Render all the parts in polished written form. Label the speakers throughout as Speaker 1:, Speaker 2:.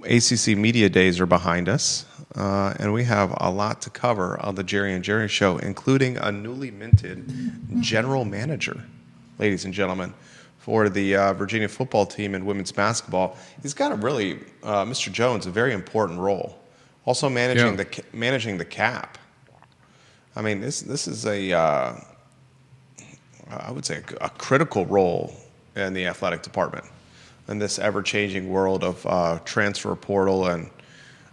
Speaker 1: ACC Media Days are behind us, and we have a lot to cover on the Jerry and Jerry Show, including a newly minted general manager, ladies and gentlemen, for the Virginia football team and women's basketball. He's got a really, Mr. Jones, a very important role. Also managing the cap. I mean, this is I would say a critical role in the athletic department in this ever-changing world of transfer portal and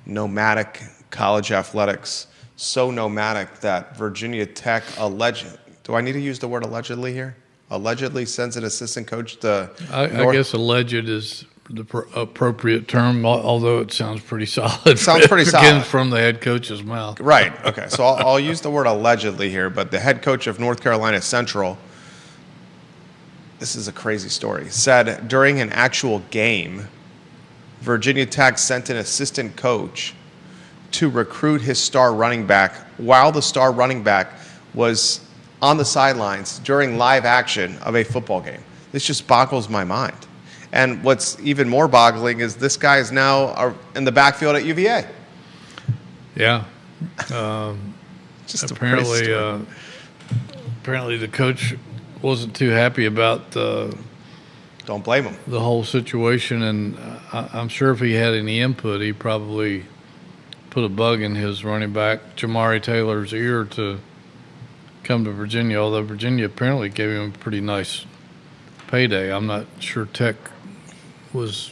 Speaker 1: nomadic college athletics. So nomadic that Virginia Tech do I need to use the word allegedly here? Allegedly sends an assistant coach to
Speaker 2: I guess alleged is the appropriate term, although it sounds pretty solid. It
Speaker 1: sounds pretty solid.
Speaker 2: Again, from the head coach's mouth.
Speaker 1: Right, okay. So I'll use the word allegedly here, but the head coach of North Carolina Central, this is a crazy story, said during an actual game, Virginia Tech sent an assistant coach to recruit his star running back while the star running back was on the sidelines during live action of a football game. This just boggles my mind. And what's even more boggling is this guy is now in the backfield at UVA.
Speaker 2: Yeah.
Speaker 1: Just
Speaker 2: apparently the coach wasn't too happy about
Speaker 1: don't blame him.
Speaker 2: The whole situation, and I'm sure if he had any input, he probably put a bug in his running back, Jamari Taylor's ear, to come to Virginia, although Virginia apparently gave him a pretty nice payday. I'm not sure Tech was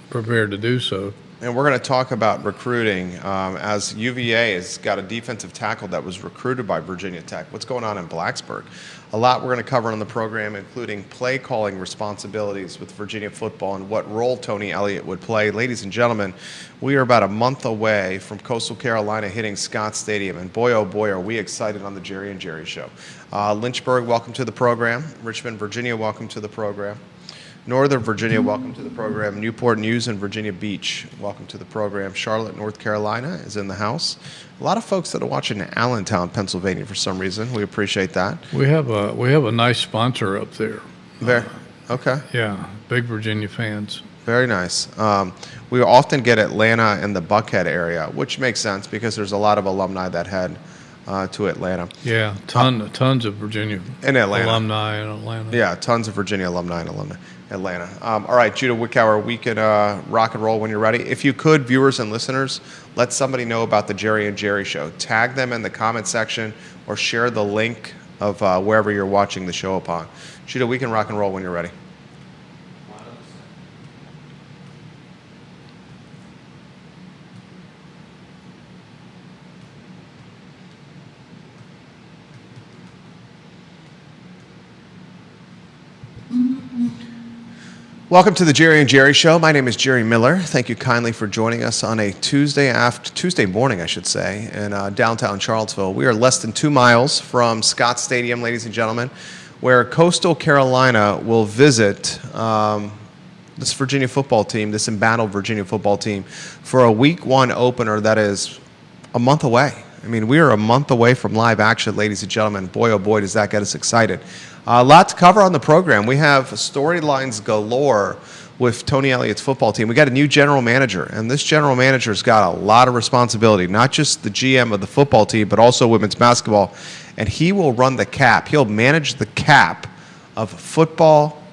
Speaker 2: prepared to do so.
Speaker 1: And we're going to talk about recruiting as UVA has got a defensive tackle that was recruited by Virginia Tech. What's going on in Blacksburg? A lot we're going to cover on the program, including play calling responsibilities with Virginia football and what role Tony Elliott would play. Ladies and gentlemen, we are about a month away from Coastal Carolina hitting Scott Stadium, and boy, oh boy, are we excited on the Jerry and Jerry Show. Lynchburg, welcome to the program. Richmond, Virginia, welcome to the program. Northern Virginia, welcome to the program. Newport News and Virginia Beach, welcome to the program. Charlotte, North Carolina is in the house. A lot of folks that are watching in Allentown, Pennsylvania for some reason. We appreciate that.
Speaker 2: We have a nice sponsor up there.
Speaker 1: Okay.
Speaker 2: Yeah, big Virginia fans.
Speaker 1: Very nice. We often get Atlanta and the Buckhead area, which makes sense because there's a lot of alumni that head to Atlanta.
Speaker 2: Yeah, tons of Virginia alumni in Atlanta.
Speaker 1: Yeah, tons of Virginia alumni in Atlanta. All right, Judah Wickower, we can rock and roll when you're ready. If you could, viewers and listeners, let somebody know about the Jerry and Jerry Show. Tag them in the comment section or share the link of wherever you're watching the show upon. Judah, we can rock and roll when you're ready. Welcome to the Jerry and Jerry Show. My name is Jerry Miller. Thank you kindly for joining us on a Tuesday morning, in downtown Charlottesville. We are less than 2 miles from Scott Stadium, ladies and gentlemen, where Coastal Carolina will visit this Virginia football team, this embattled Virginia football team, for a Week 1 opener that is a month away. I mean, we are a month away from live action, ladies and gentlemen. Boy, oh boy, does that get us excited. A lot to cover on the program. We have storylines galore with Tony Elliott's football team. We got a new general manager, and this general manager's got a lot of responsibility, not just the GM of the football team, but also women's basketball. And he will run the cap. He'll manage the cap of football,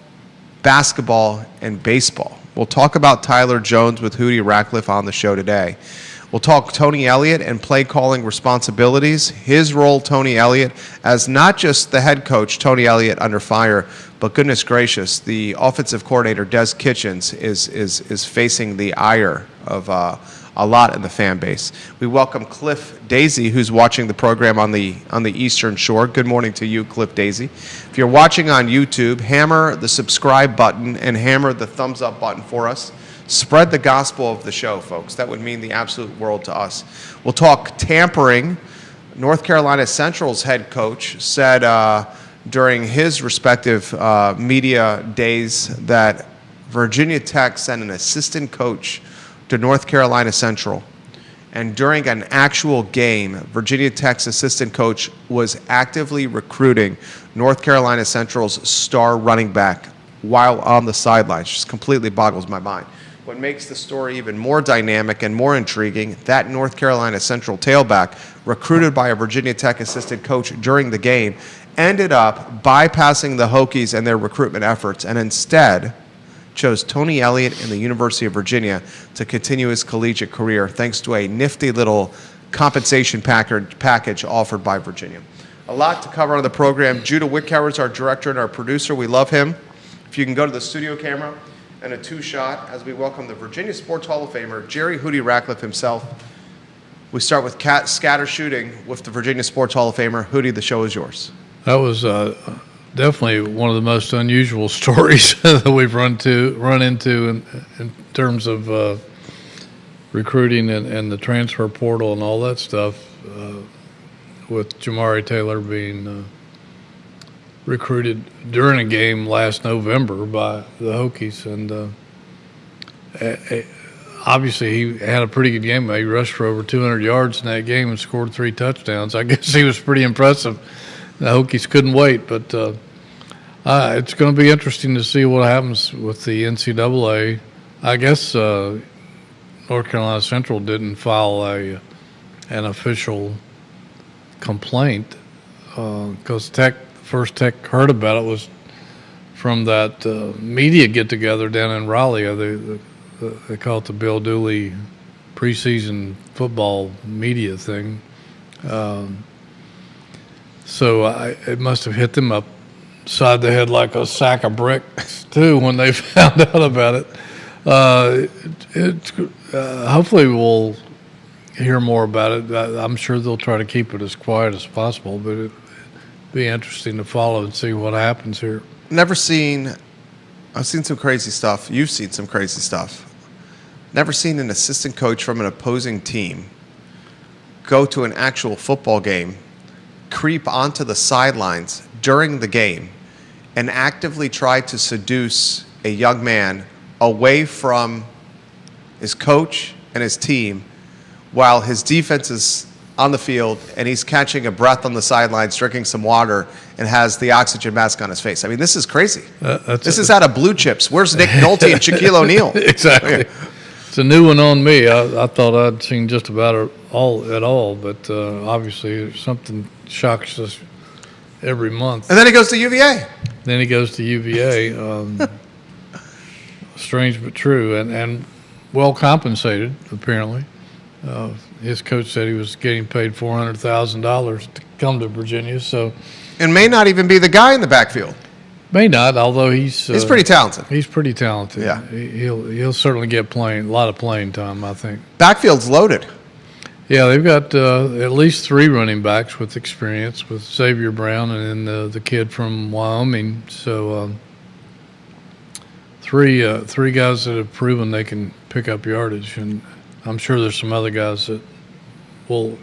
Speaker 1: basketball, and baseball. We'll talk about Tyler Jones with Hootie Ratcliffe on the show today. We'll talk Tony Elliott and play calling responsibilities, his role, Tony Elliott, as not just the head coach, Tony Elliott, under fire, but goodness gracious, the offensive coordinator, Des Kitchens, is facing the ire of a lot in the fan base. We welcome Cliff Daisy, who's watching the program on the Eastern Shore. Good morning to you, Cliff Daisy. If you're watching on YouTube, hammer the subscribe button and hammer the thumbs up button for us. Spread the gospel of the show, folks. That would mean the absolute world to us. We'll talk tampering. North Carolina Central's head coach said during his respective media days that Virginia Tech sent an assistant coach to North Carolina Central. And during an actual game, Virginia Tech's assistant coach was actively recruiting North Carolina Central's star running back while on the sidelines. Just completely boggles my mind. what makes the story even more dynamic and more intriguing, that North Carolina Central tailback, recruited by a Virginia Tech assistant coach during the game, ended up bypassing the Hokies and their recruitment efforts and instead chose Tony Elliott and the University of Virginia to continue his collegiate career thanks to a nifty little compensation package offered by Virginia. A lot to cover on the program. Judah Wickhauer is our director and our producer. We love him. If you can go to the studio camera and a two-shot as we welcome the Virginia Sports Hall of Famer, Jerry Hootie Ratcliffe himself. We start with scatter shooting with the Virginia Sports Hall of Famer. Hootie, the show is yours.
Speaker 2: That was definitely one of the most unusual stories that we've run into in terms of recruiting and the transfer portal and all that stuff, with Jamari Taylor being recruited during a game last November by the Hokies. And obviously he had a pretty good game. He rushed for over 200 yards in that game and scored 3 touchdowns. I guess he was pretty impressive. The Hokies couldn't wait, but it's going to be interesting to see what happens with the NCAA. I guess North Carolina Central didn't file an official complaint because first Tech heard about it was from that media get-together down in Raleigh. They call it the Bill Dooley preseason football media thing. So it must have hit them upside the head like a sack of bricks, too, when they found out about it. Hopefully we'll hear more about it. I'm sure they'll try to keep it as quiet as possible, but it'd be interesting to follow and see what happens here.
Speaker 1: I've seen some crazy stuff. You've seen some crazy stuff. Never seen an assistant coach from an opposing team go to an actual football game, creep onto the sidelines during the game, and actively try to seduce a young man away from his coach and his team while his defense is on the field and he's catching a breath on the sidelines, drinking some water, and has the oxygen mask on his face. I mean, this is crazy. This is out of Blue Chips. Where's Nick Nolte and Shaquille O'Neal?
Speaker 2: Exactly. Yeah. It's a new one on me. I thought I'd seen just about it all, but obviously something shocks us every month.
Speaker 1: And then he goes to UVA.
Speaker 2: Strange but true, and well compensated, apparently. His coach said he was getting paid $400,000 to come to Virginia,
Speaker 1: and may not even be the guy in the backfield.
Speaker 2: May not, although he's
Speaker 1: pretty talented.
Speaker 2: He's pretty talented.
Speaker 1: Yeah,
Speaker 2: he'll certainly get a lot of playing time, I think.
Speaker 1: Backfield's loaded.
Speaker 2: Yeah, they've got at least 3 running backs with experience, with Xavier Brown and then the kid from Wyoming. So three guys that have proven they can pick up yardage, and I'm sure there's some other guys that will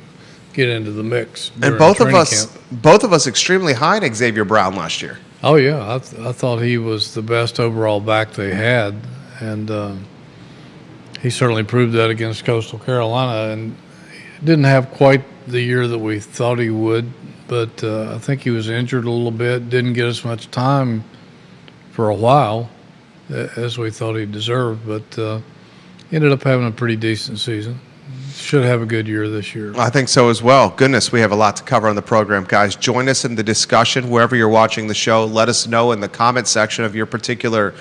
Speaker 2: get into the mix.
Speaker 1: And both of us extremely high in Xavier Brown last year.
Speaker 2: Oh yeah, I thought he was the best overall back they had, and he certainly proved that against Coastal Carolina. And didn't have quite the year that we thought he would, but I think he was injured a little bit. Didn't get as much time for a while as we thought he deserved, but ended up having a pretty decent season. Should have a good year this year.
Speaker 1: I think so as well. Goodness, we have a lot to cover on the program, guys. Join us in the discussion wherever you're watching the show. Let us know in the comment section of your particular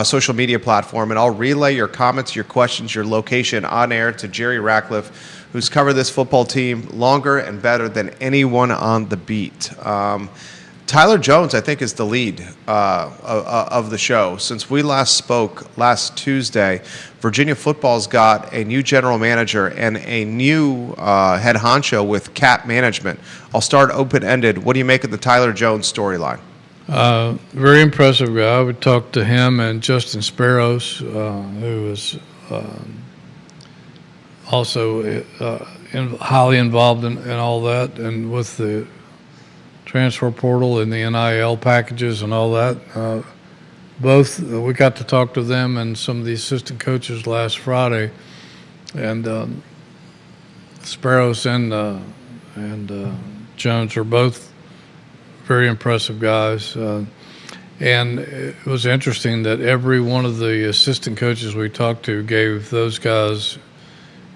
Speaker 1: social media platform, and I'll relay your comments, your questions, your location on air to Jerry Ratcliffe, who's covered this football team longer and better than anyone on the beat. Tyler Jones, I think, is the lead of the show. Since we last spoke last Tuesday, Virginia football's got a new general manager and a new head honcho with cap management. I'll start open-ended. What do you make of the Tyler Jones storyline?
Speaker 2: Very impressive guy. We talked to him and Justin Sparrows, who is also highly involved in all that, and with the transfer portal and the NIL packages and all that. We got to talk to them and some of the assistant coaches last Friday, and Sparrows and Jones are both very impressive guys. And it was interesting that every one of the assistant coaches we talked to gave those guys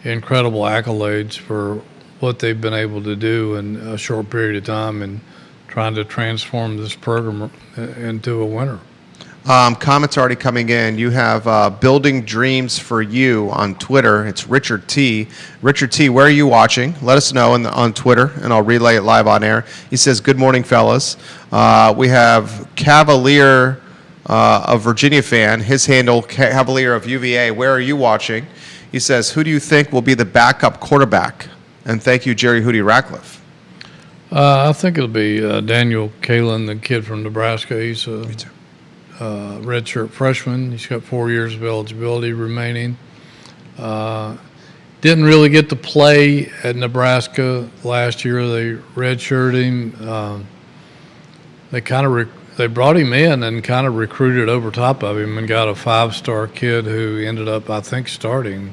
Speaker 2: incredible accolades for what they've been able to do in a short period of time and trying to transform this program into a winner.
Speaker 1: Comments already coming in. You have Building Dreams for You on Twitter. It's Richard T. Richard T., where are you watching? Let us know on Twitter, and I'll relay it live on air. He says, good morning, fellas. We have Cavalier, a Virginia fan. His handle, Cavalier of UVA. Where are you watching? He says, who do you think will be the backup quarterback? And thank you, Jerry Hootie Ratcliffe.
Speaker 2: I think it'll be Daniel Kalen, the kid from Nebraska. He's a redshirt freshman. He's got 4 years of eligibility remaining. Didn't really get to play at Nebraska last year. They redshirted him. They brought him in and kind of recruited over top of him and got a 5-star kid who ended up, I think, starting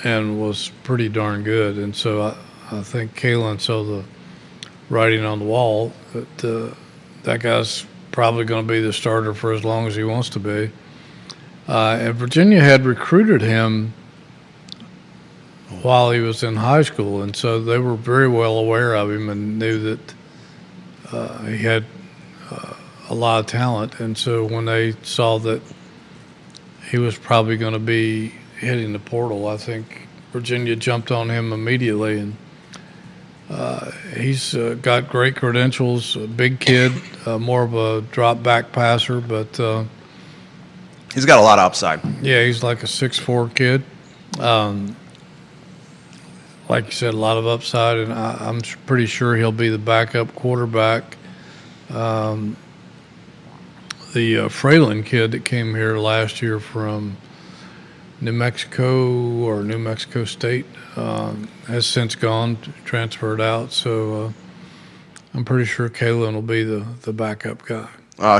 Speaker 2: and was pretty darn good. And so I think Kalen saw the writing on the wall that that guy's probably going to be the starter for as long as he wants to be. And Virginia had recruited him while he was in high school, and so they were very well aware of him and knew that he had a lot of talent. And so when they saw that he was probably going to be hitting the portal, I think Virginia jumped on him immediately. And he's got great credentials, a big kid, more of a drop-back passer, but
Speaker 1: He's got a lot of upside.
Speaker 2: yeah, he's like a 6'4" kid. Like you said, a lot of upside, and I'm pretty sure he'll be the backup quarterback. The Fralin kid that came here last year from New Mexico or New Mexico State has since gone, transferred out. So I'm pretty sure Kalen will be the backup guy.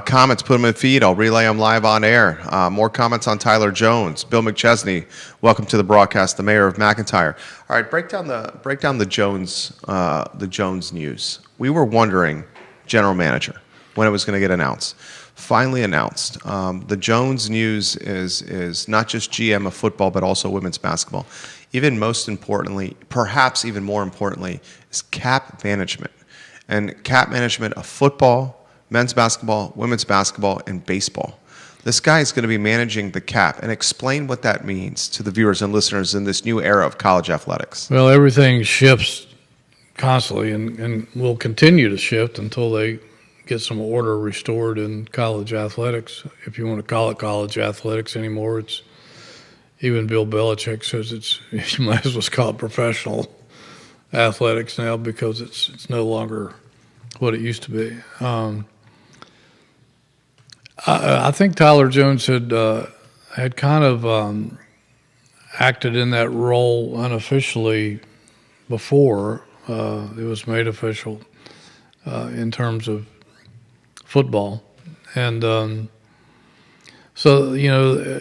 Speaker 1: Comments, put them in feed. I'll relay them live on air. More comments on Tyler Jones. Bill McChesney, welcome to the broadcast. The mayor of McIntyre. All right, break down the Jones news. We were wondering, general manager, when it was going to get announced. Finally announced. The Jones news is not just GM of football, but also women's basketball. Even most importantly, perhaps even more importantly, is cap management. And cap management of football, men's basketball, women's basketball, and baseball. This guy is going to be managing the cap, and explain what that means to the viewers and listeners in this new era of college athletics.
Speaker 2: Well, everything shifts constantly and will continue to shift until they get some order restored in college athletics. If you want to call it college athletics anymore, it's even Bill Belichick says you might as well call it professional athletics now because it's no longer what it used to be. I think Tyler Jones had kind of acted in that role unofficially before it was made official in terms of football. And so,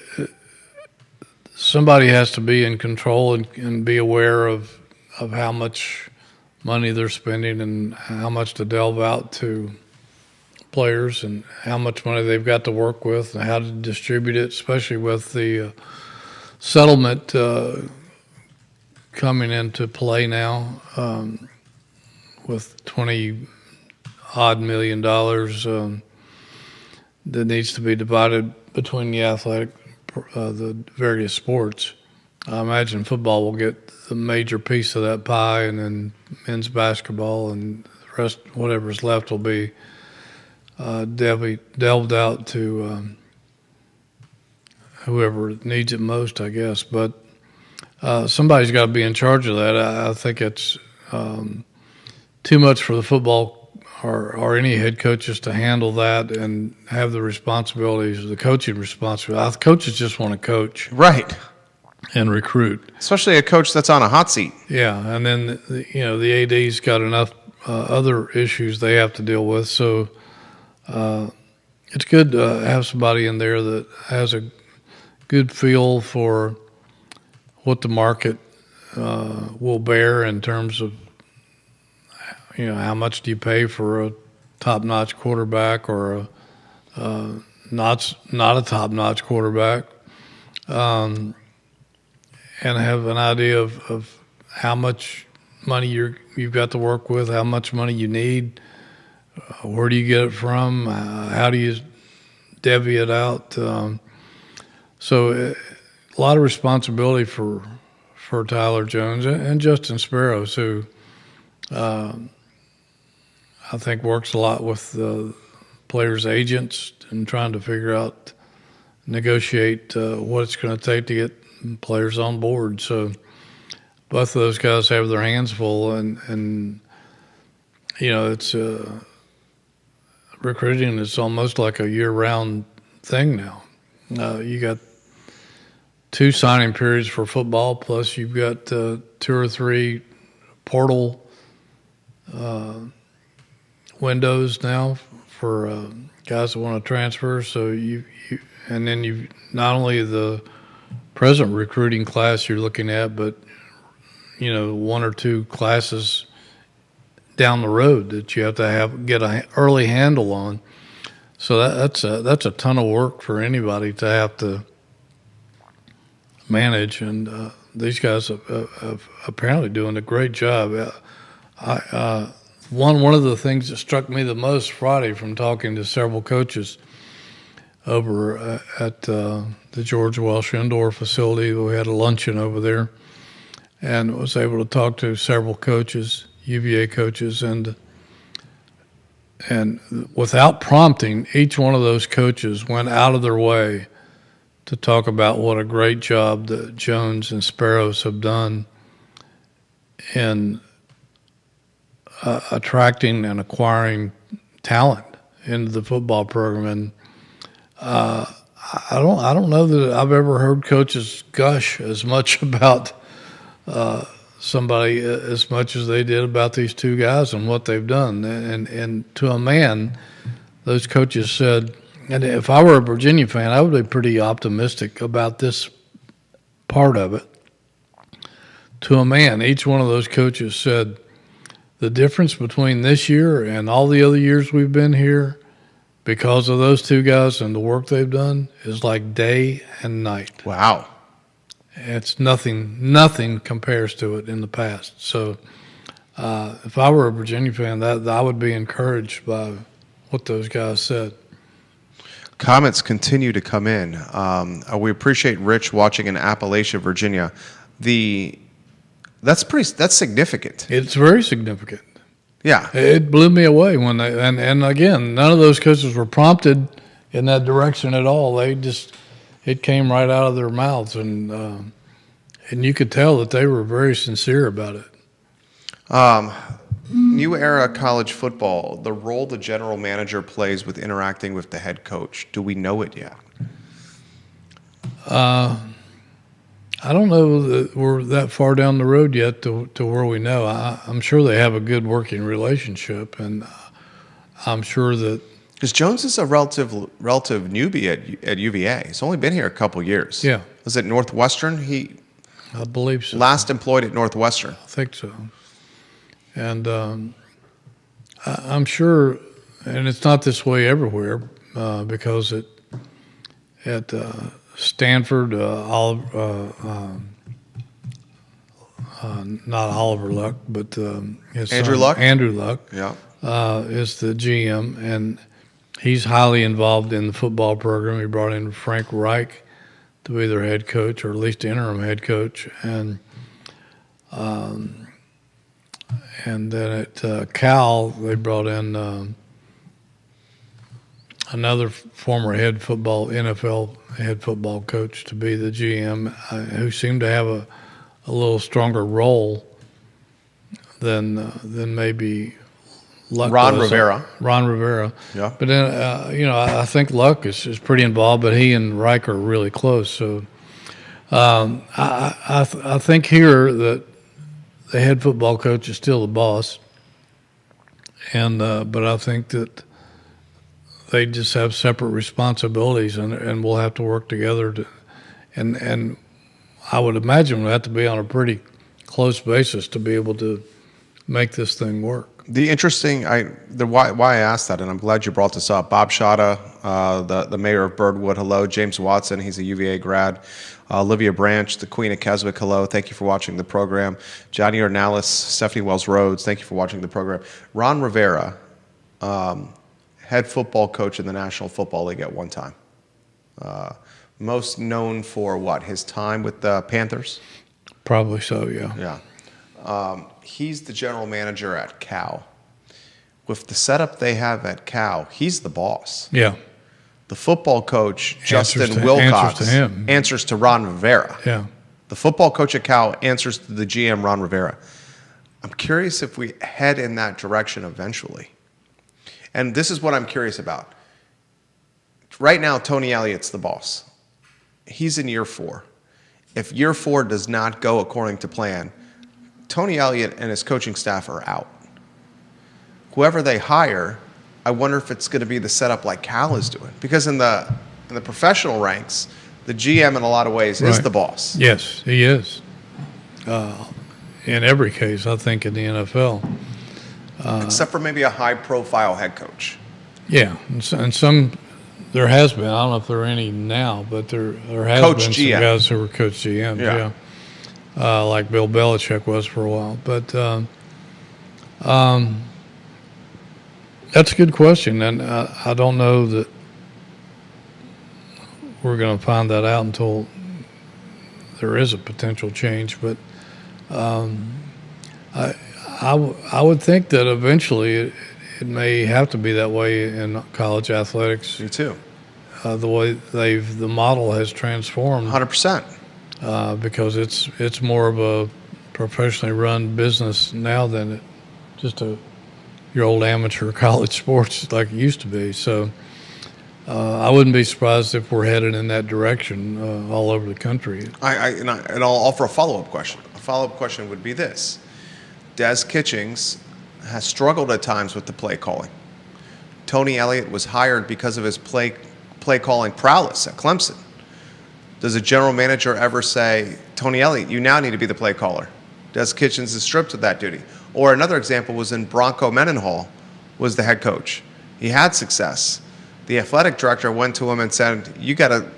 Speaker 2: somebody has to be in control and be aware of how much money they're spending and how much to delve out to players and how much money they've got to work with and how to distribute it, especially with the settlement coming into play now with $20-odd million that needs to be divided between the various sports. I imagine football will get the major piece of that pie, and then men's basketball and the rest, whatever's left, will be delved out to whoever needs it most, I guess. But somebody's got to be in charge of that. I think it's too much for the football or any head coaches to handle that and have the responsibilities, the coaching responsibility. Coaches just want to coach.
Speaker 1: Right.
Speaker 2: And recruit.
Speaker 1: Especially a coach that's on a hot seat.
Speaker 2: Yeah, and then, the AD's got enough other issues they have to deal with. So it's good to have somebody in there that has a good feel for what the market will bear in terms of, how much do you pay for a top-notch quarterback or not a top-notch quarterback, and have an idea of how much money you've got to work with, how much money you need, where do you get it from, how do you divvy it out. So a lot of responsibility for Tyler Jones and Justin Sparrows, who I think works a lot with the players' agents and trying to figure out, negotiate what it's going to take to get players on board. So both of those guys have their hands full, and it's recruiting is almost like a year-round thing now. You got 2 signing periods for football, plus you've got 2 or 3 portal windows now for guys that want to transfer. So and then you've not only the present recruiting class you're looking at, but 1 or 2 classes down the road that you have to get an early handle on. So that's a ton of work for anybody to have to manage, and these guys are apparently doing a great job. One of the things that struck me the most Friday from talking to several coaches over at the George Welsh Indoor facility, we had a luncheon over there, and was able to talk to several coaches, UVA coaches, and without prompting, each one of those coaches went out of their way to talk about what a great job that Jones and Sparrows have done in attracting and acquiring talent into the football program. And I don't know that I've ever heard coaches gush as much about somebody as much as they did about these 2 guys and what they've done. And to a man, those coaches said, and if I were a Virginia fan, I would be pretty optimistic about this part of it. To a man, each one of those coaches said, the difference between this year and all the other years we've been here, because of those 2 guys and the work they've done, is like day and night.
Speaker 1: Wow.
Speaker 2: It's nothing compares to it in the past. So if I were a Virginia fan, that I would be encouraged by what those guys said.
Speaker 1: Comments continue to come in. We appreciate Rich watching in Appalachia, Virginia. That's significant.
Speaker 2: It's very significant.
Speaker 1: Yeah.
Speaker 2: It blew me away when and again, none of those coaches were prompted in that direction at all. It came right out of their mouths, and you could tell that they were very sincere about it.
Speaker 1: New era college football, the role the general manager plays with interacting with the head coach. Do we know it yet?
Speaker 2: I don't know that we're that far down the road yet to where we know. I'm sure they have a good working relationship, and I'm sure that
Speaker 1: because Jones is a relative newbie at UVA. He's only been here a couple years.
Speaker 2: Yeah.
Speaker 1: Was it Northwestern?
Speaker 2: I believe so.
Speaker 1: Last employed at Northwestern.
Speaker 2: I think so. And I'm sure, and it's not this way everywhere, because at Stanford, not Oliver Luck, but his
Speaker 1: Andrew
Speaker 2: son,
Speaker 1: Luck?
Speaker 2: Andrew Luck,
Speaker 1: Yeah.
Speaker 2: is the GM, and he's highly involved in the football program. He brought in Frank Reich to be their head coach, or at least interim head coach, and then at Cal, they brought in another former NFL head football coach to be the GM, who seemed to have a little stronger role than maybe Luck
Speaker 1: Ron
Speaker 2: was.
Speaker 1: Rivera.
Speaker 2: Ron Rivera.
Speaker 1: Yeah.
Speaker 2: But then, I think Luck is pretty involved, but he and Reich are really close. So I think here that the head football coach is still the boss, and but I think that they just have separate responsibilities, and we'll have to work together and I would imagine we'll have to be on a pretty close basis to be able to make this thing work.
Speaker 1: The interesting, why I asked that, and I'm glad you brought this up. Bob Shada, the mayor of Birdwood, hello. James Watson, he's a UVA grad. Olivia Branch, the Queen of Keswick, hello. Thank you for watching the program. Johnny Ornalis, Stephanie Wells Rhodes, thank you for watching the program. Ron Rivera, head football coach in the National Football League at one time. Most known for what? His time with the Panthers?
Speaker 2: Probably so, yeah.
Speaker 1: Yeah. He's the general manager at Cal. With the setup they have at Cal, he's the boss.
Speaker 2: Yeah.
Speaker 1: The football coach, Justin
Speaker 2: to
Speaker 1: Wilcox,
Speaker 2: him.
Speaker 1: answers to Ron Rivera.
Speaker 2: Yeah.
Speaker 1: The football coach at Cal answers to the GM, Ron Rivera. I'm curious if we head in that direction eventually. And this is what I'm curious about. Right now, Tony Elliott's the boss. He's in year 4. If year 4 does not go according to plan, Tony Elliott and his coaching staff are out. Whoever they hire, I wonder if it's going to be the setup like Cal is doing. Because in the professional ranks, the GM in a lot of ways is the boss.
Speaker 2: Yes, he is. In every case, I think, in the NFL.
Speaker 1: Except for maybe a high-profile head coach.
Speaker 2: Yeah, and some there has been. I don't know if there are any now, but there has
Speaker 1: Coach
Speaker 2: been
Speaker 1: GM.
Speaker 2: some guys who were coach GMs.
Speaker 1: Yeah.
Speaker 2: Like Bill Belichick was for a while. But that's a good question, and I don't know that we're going to find that out until there is a potential change. But I would think that eventually it may have to be that way in college athletics.
Speaker 1: Me too.
Speaker 2: The way the model has transformed.
Speaker 1: 100%.
Speaker 2: Because it's more of a professionally run business now than just your old amateur college sports like it used to be. So I wouldn't be surprised if we're headed in that direction all over the country.
Speaker 1: And I'll offer a follow-up question. A follow-up question would be this. Des Kitchings has struggled at times with the play calling. Tony Elliott was hired because of his play calling prowess at Clemson. Does a general manager ever say, Tony Elliott, you now need to be the play caller? Des Kitchings is stripped of that duty. Or another example was in Bronco Mendenhall was the head coach. He had success. The athletic director went to him and said, you got to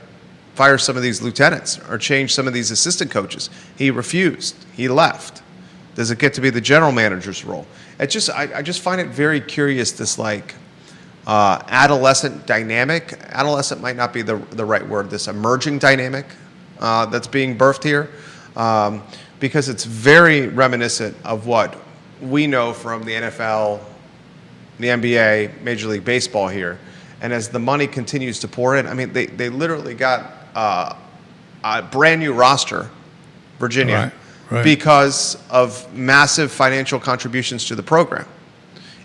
Speaker 1: fire some of these lieutenants or change some of these assistant coaches. He refused. He left. Does it get to be the general manager's role? I just find it very curious, this adolescent dynamic. Adolescent might not be the right word, this emerging dynamic that's being birthed here, because it's very reminiscent of what we know from the NFL, the NBA, Major League Baseball here. And as the money continues to pour in, I mean, they literally got a brand new roster, Virginia,
Speaker 2: right.
Speaker 1: because of massive financial contributions to the program.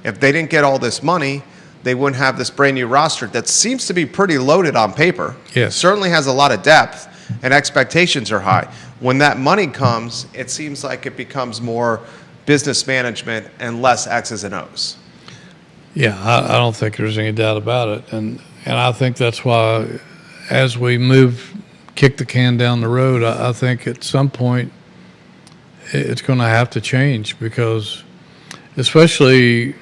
Speaker 1: If they didn't get all this money, they wouldn't have this brand new roster that seems to be pretty loaded on paper.
Speaker 2: Yes.
Speaker 1: Certainly has a lot of depth, and expectations are high. When that money comes, it seems like it becomes more business management and less X's and O's.
Speaker 2: Yeah, I don't think there's any doubt about it. And I think that's why as we kick the can down the road, I think at some point it's going to have to change, because especially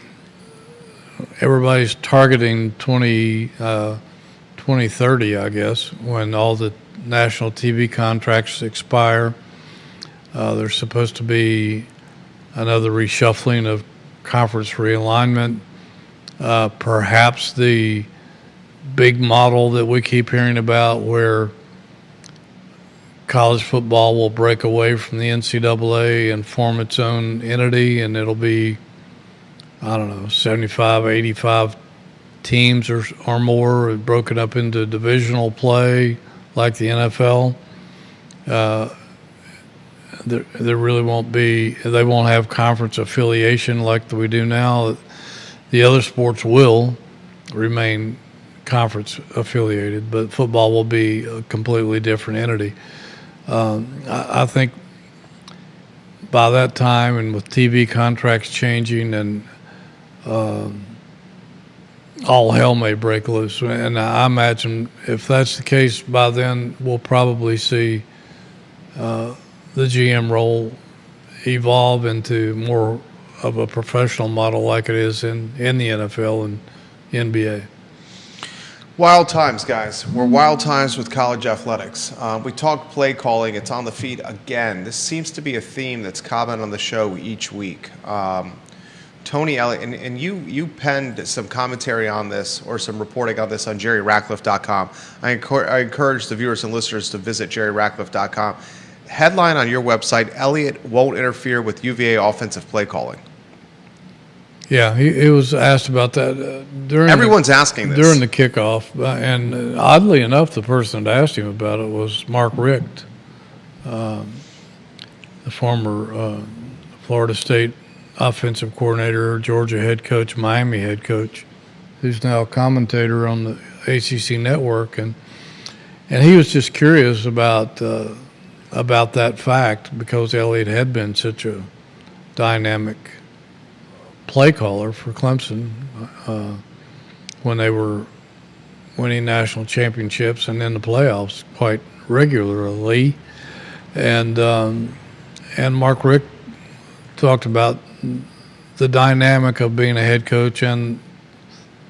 Speaker 2: everybody's targeting 2030, I guess, when all the national TV contracts expire. There's supposed to be another reshuffling of conference realignment. Perhaps the big model that we keep hearing about where college football will break away from the NCAA and form its own entity, and it'll be, 75, 85 teams or more, broken up into divisional play like the NFL. There really won't be, they won't have conference affiliation like we do now. The other sports will remain conference affiliated, but football will be a completely different entity. I think by that time, and with TV contracts changing, and all hell may break loose. And I imagine if that's the case, by then we'll probably see the GM role evolve into more of a professional model like it is in the NFL and NBA.
Speaker 1: Wild times, guys. We're wild times with college athletics. We talked play calling. It's on the feed again. This seems to be a theme that's common on the show each week. Tony Elliott, and you penned some commentary on this or some reporting on this on jerryratcliffe.com. I encourage the viewers and listeners to visit jerryratcliffe.com. Headline on your website, Elliott won't interfere with UVA offensive play calling.
Speaker 2: Yeah, he was asked about that during.
Speaker 1: Everyone's asking this.
Speaker 2: During the kickoff. And oddly enough, the person that asked him about it was Mark Richt, the former Florida State offensive coordinator, Georgia head coach, Miami head coach, who's now a commentator on the ACC network. And he was just curious about that fact because Elliott had been such a dynamic play caller for Clemson when they were winning national championships and in the playoffs quite regularly. And Mark Richt talked about the dynamic of being a head coach and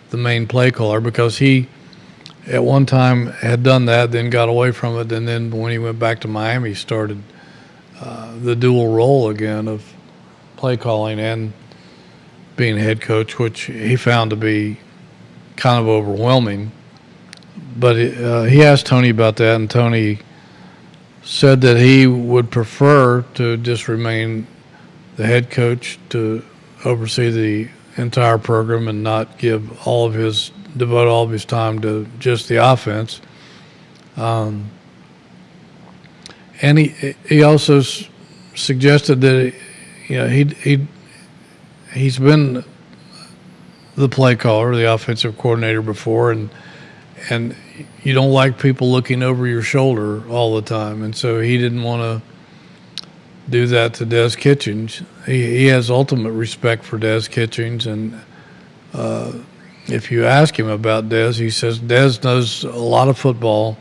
Speaker 2: the main play caller because he at one time had done that, then got away from it, and then when he went back to Miami, started the dual role again of play calling and being head coach, which he found to be kind of overwhelming. But he asked Tony about that, and Tony said that he would prefer to just remain the head coach to oversee the entire program and not devote all of his time to just the offense. And he also suggested that he's been the play caller, the offensive coordinator before, and you don't like people looking over your shoulder all the time, and so he didn't want to do that to Des Kitchens. He has ultimate respect for Des Kitchens, and if you ask him about Des, he says Des knows a lot of football.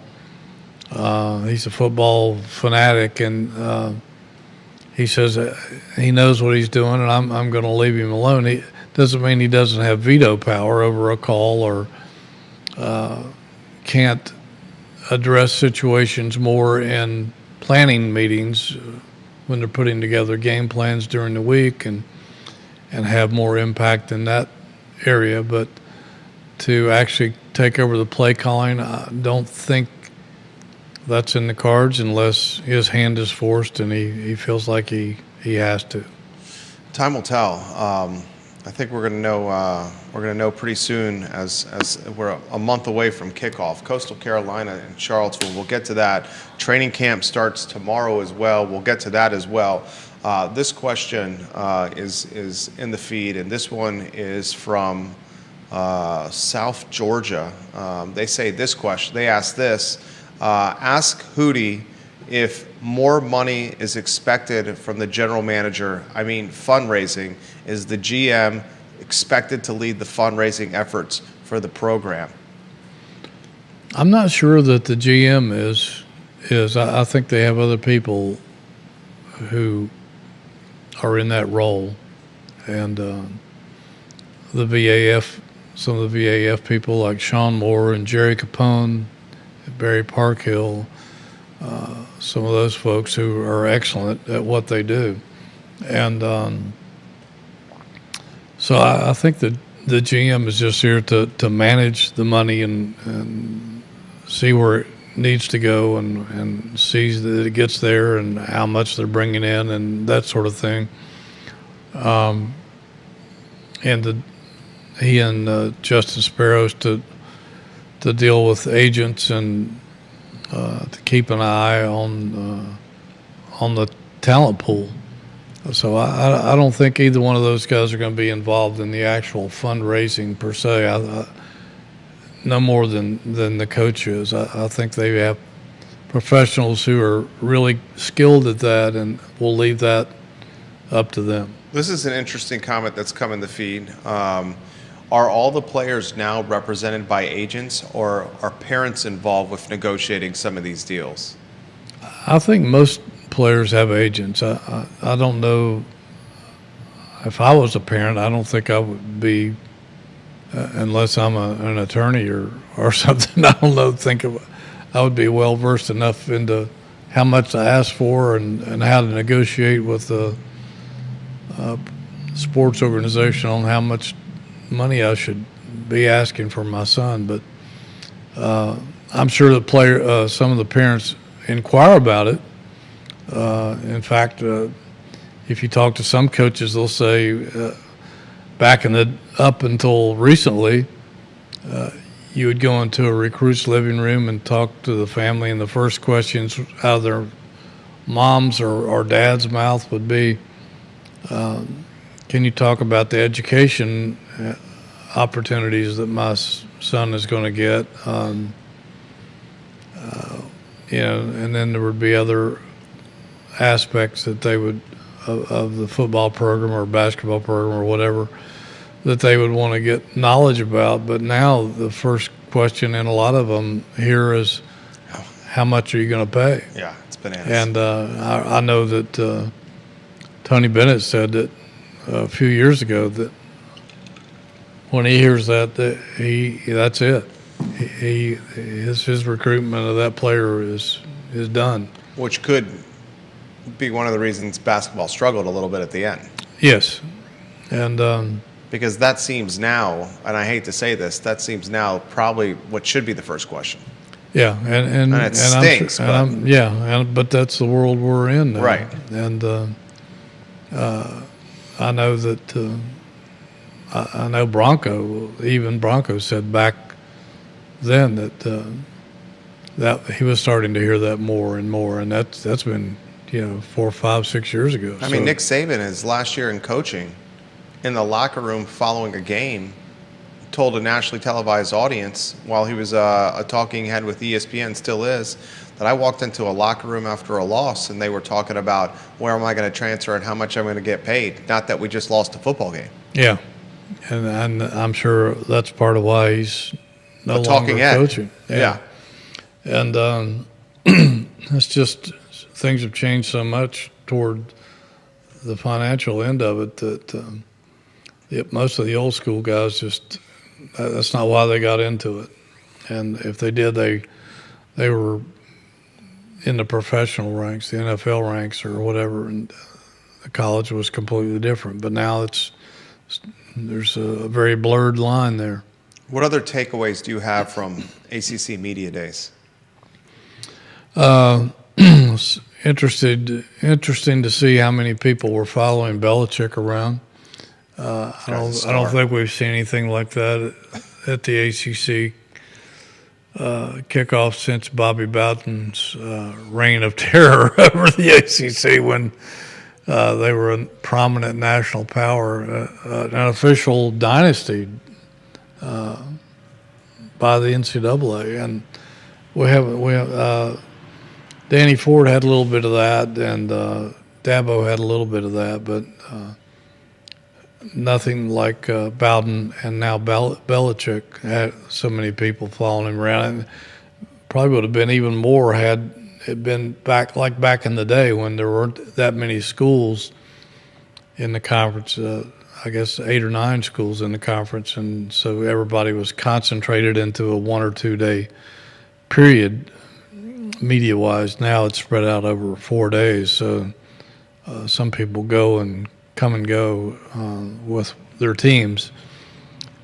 Speaker 2: He's a football fanatic, and he says he knows what he's doing, and I'm going to leave him alone. He doesn't mean he doesn't have veto power over a call or can't address situations more in planning meetings when they're putting together game plans during the week and have more impact in that area. But to actually take over the play calling, I don't think that's in the cards unless his hand is forced and he feels like he has to.
Speaker 1: Time will tell. I think we're going to know pretty soon as we're a month away from kickoff. Coastal Carolina and Charlottesville. We'll get to that. Training camp starts tomorrow as well. We'll get to that as well. This question is in the feed, and this one is from South Georgia. They say this question. They ask this. Ask Hootie if more money is expected from the general manager. I mean, fundraising. Is the GM expected to lead the fundraising efforts for the program?
Speaker 2: I'm not sure that the GM is. I think they have other people who are in that role, and the VAF, some of the VAF people like Sean Moore and Jerry Capone, Barry Parkhill, some of those folks who are excellent at what they do. And so I think that the GM is just here to manage the money and see where it needs to go and sees that it gets there and how much they're bringing in and that sort of thing. He and Justin Sparrows to deal with agents and to keep an eye on the talent pool. So I don't think either one of those guys are going to be involved in the actual fundraising per se. No more than the coach is. I think they have professionals who are really skilled at that, and we'll leave that up to them.
Speaker 1: This is an interesting comment that's come in the feed. Are all the players now represented by agents, or are parents involved with negotiating some of these deals?
Speaker 2: I think most players have agents. I don't know. if I was a parent, I don't think I would be, unless I'm an attorney or something. I don't know. I would be well versed enough into how much to ask for and how to negotiate with the sports organization on how much money I should be asking for my son. But I'm sure the some of the parents inquire about it. In fact, if you talk to some coaches, they'll say up until recently, you would go into a recruit's living room and talk to the family, and the first questions out of their mom's or dad's mouth would be, can you talk about the education opportunities that my son is going to get? And then there would be other aspects that they would of the football program or basketball program or whatever that they would want to get knowledge about. But now the first question in a lot of them here is, how much are you going to pay?
Speaker 1: Yeah, it's bananas.
Speaker 2: And I know that Tony Bennett said that a few years ago that when he hears that's it. His recruitment of that player is done.
Speaker 1: Which could be one of the reasons basketball struggled a little bit at the end.
Speaker 2: Yes, and
Speaker 1: because that seems now, and I hate to say this, that seems now probably what should be the first question.
Speaker 2: Yeah, and
Speaker 1: it stinks,
Speaker 2: but that's the world we're in now.
Speaker 1: Right.
Speaker 2: And I know that I know Bronco said back then that he was starting to hear that more and more, and that's been 4, 5, 6 years ago.
Speaker 1: I mean, Nick Saban, his last year in coaching, in the locker room following a game, told a nationally televised audience while he was a talking head with ESPN, still is, that I walked into a locker room after a loss and they were talking about where am I going to transfer and how much I'm going to get paid, not that we just lost a football game.
Speaker 2: Yeah, and I'm sure that's part of why he's no longer coaching.
Speaker 1: Yeah.
Speaker 2: And it's just things have changed so much toward the financial end of it that most of the old school guys that's not why they got into it. And if they did, they were in the professional ranks, the NFL ranks or whatever, and the college was completely different. But now there's a very blurred line there.
Speaker 1: What other takeaways do you have from ACC Media Days?
Speaker 2: It's interesting to see how many people were following Belichick around. I don't think we've seen anything like that at the ACC kickoff since Bobby Bowden's reign of terror over the ACC when they were a prominent national power, an official dynasty by the NCAA, and we have Danny Ford had a little bit of that, and Dabo had a little bit of that, but nothing like Bowden and now Belichick had so many people following him around. And probably would have been even more had it been back in the day when there weren't that many schools in the conference. I guess 8 or 9 schools in the conference, and so everybody was concentrated into a 1 or 2 day period. Media-wise, now it's spread out over 4 days, so some people go and come and go with their teams.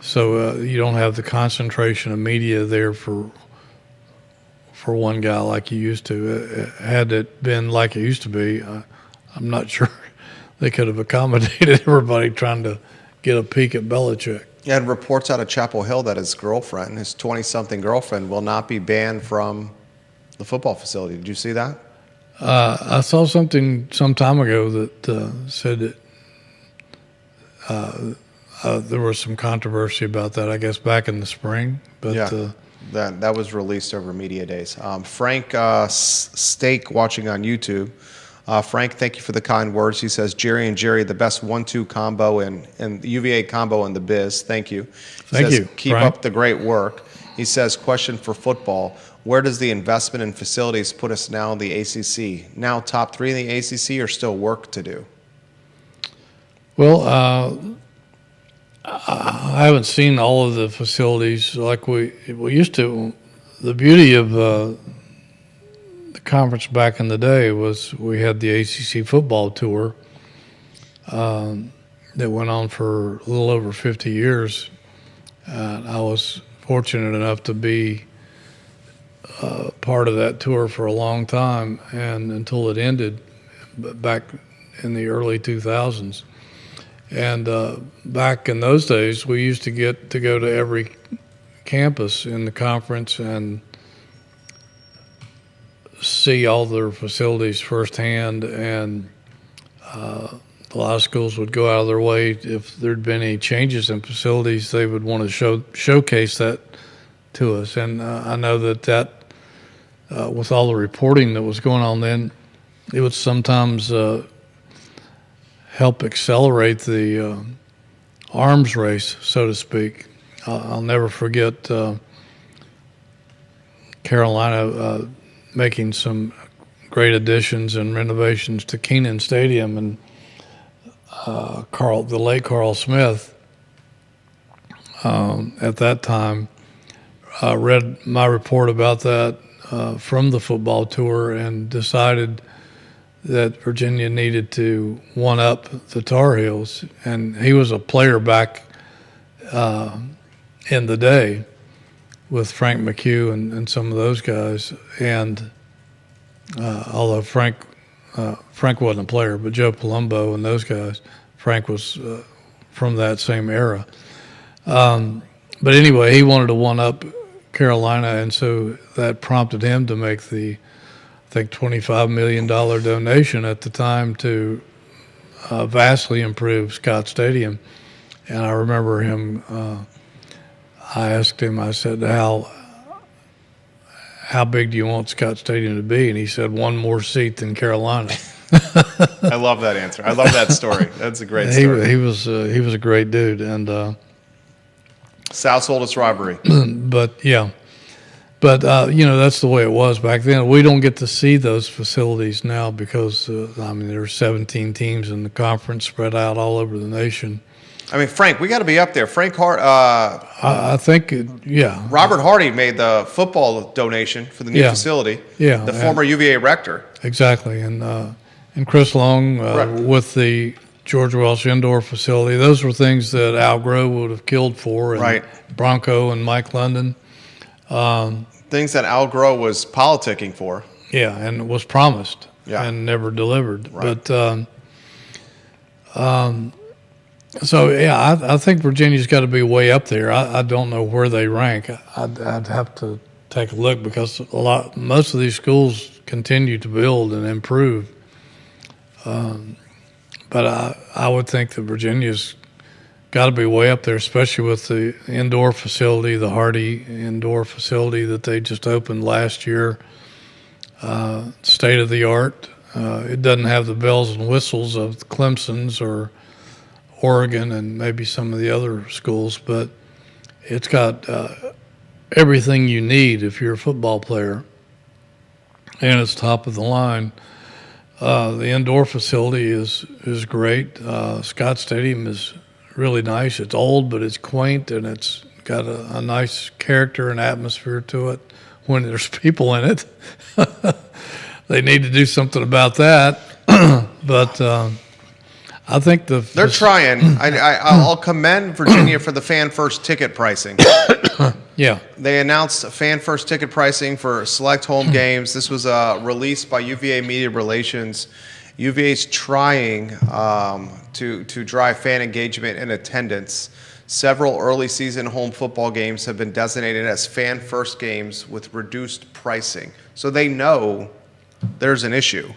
Speaker 2: So you don't have the concentration of media there for one guy like you used to. Had it been like it used to be, I'm not sure they could have accommodated everybody trying to get a peek at Belichick.
Speaker 1: Yeah, and reports out of Chapel Hill that his 20-something girlfriend, will not be banned from the football facility. Did you see that?
Speaker 2: I saw something some time ago that said that there was some controversy about that, I guess, back in the spring. But
Speaker 1: yeah, that was released over Media Days. Frank Stake watching on YouTube. Frank, thank you for the kind words. He says, Jerry and Jerry, the best 1-2 combo and the UVA combo in the biz. Thank you.
Speaker 2: Thank you,
Speaker 1: keep
Speaker 2: Frank.
Speaker 1: up the great work. He says, question for football. Where does the investment in facilities put us now in the ACC? Now top 3 in the ACC or still work to do?
Speaker 2: Well, I haven't seen all of the facilities like we used to. The beauty of the conference back in the day was we had the ACC football tour that went on for a little over 50 years. I was fortunate enough to be part of that tour for a long time, and until it ended back in the early 2000s. And back in those days, we used to get to go to every campus in the conference and see all their facilities firsthand. And a lot of schools would go out of their way, if there'd been any changes in facilities, they would want to showcase that to us. And I know that with all the reporting that was going on then, it would sometimes help accelerate the arms race, so to speak. I'll never forget Carolina making some great additions and renovations to Kenan Stadium, and the late Carl Smith at that time read my report about that from the football tour and decided that Virginia needed to one-up the Tar Heels. And he was a player back in the day with Frank McHugh and some of those guys. And although Frank wasn't a player, but Joe Palumbo and those guys, Frank was from that same era. But anyway, he wanted to one-up Carolina, and so that prompted him to make the, I think, $25 million donation at the time to vastly improve Scott Stadium. And I remember him, I asked him, I said, how big do you want Scott Stadium to be? And he said, one more seat than Carolina.
Speaker 1: I love that answer. I love that story. That's a great story.
Speaker 2: He was a great dude. And
Speaker 1: South's oldest rivalry.
Speaker 2: But that's the way it was back then. We don't get to see those facilities now because there are 17 teams in the conference spread out all over the nation.
Speaker 1: I mean, Frank, we got to be up there. Frank Hart.
Speaker 2: I think,
Speaker 1: Robert Hardy made the football donation for the new facility.
Speaker 2: Yeah,
Speaker 1: the former UVA rector.
Speaker 2: Exactly, and Chris Long with the George Welsh Indoor Facility. Those were things that Al Groh would have killed for, and Bronco and Mike London.
Speaker 1: Things that Al Groh was politicking for.
Speaker 2: Yeah, and was promised and never delivered.
Speaker 1: Right.
Speaker 2: But I think Virginia's got to be way up there. I don't know where they rank. I'd have to take a look because most of these schools continue to build and improve. But I would think that Virginia's got to be way up there, especially with the indoor facility, the Hardy indoor facility that they just opened last year. State of the art. It doesn't have the bells and whistles of Clemson's or Oregon and maybe some of the other schools, but it's got everything you need if you're a football player, and it's top of the line. The indoor facility is great. Scott Stadium is really nice. It's old, but it's quaint, and it's got a nice character and atmosphere to it when there's people in it. They need to do something about that. But I think
Speaker 1: they're trying. I'll commend Virginia for the fan first ticket pricing.
Speaker 2: Yeah,
Speaker 1: they announced fan first ticket pricing for select home games. This was released by UVA Media Relations. UVA's trying to drive fan engagement and attendance. Several early season home football games have been designated as fan first games with reduced pricing. So they know there's an issue.